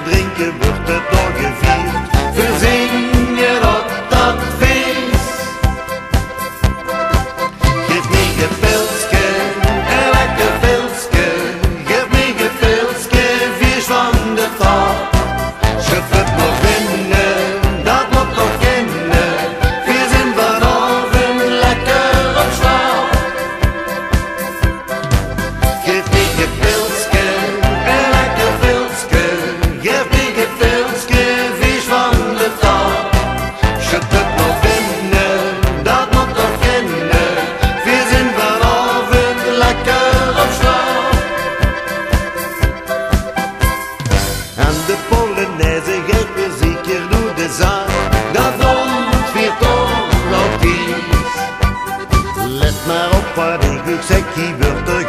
drinken wordt het nog gevierd. Verzin je dat feest. Geef me een pilsje, een lekker pilsje. Geef me een pilsje, vies van de taal. Schub het nog binnen, dat moet nog kennen. Wir zijn vanavond lekker op straal. Geef me een pilsje, een lekker pilsje. Geef me een pilsje, vies van de taal. Schub het nog binnen, dat moet nog kennen. Wir zijn vanavond lekker op straal. En de Polonaise gaat weer zeker door de zaal. Dat vond vier toch nog iets. Let maar op wat ik zeg, die wordt er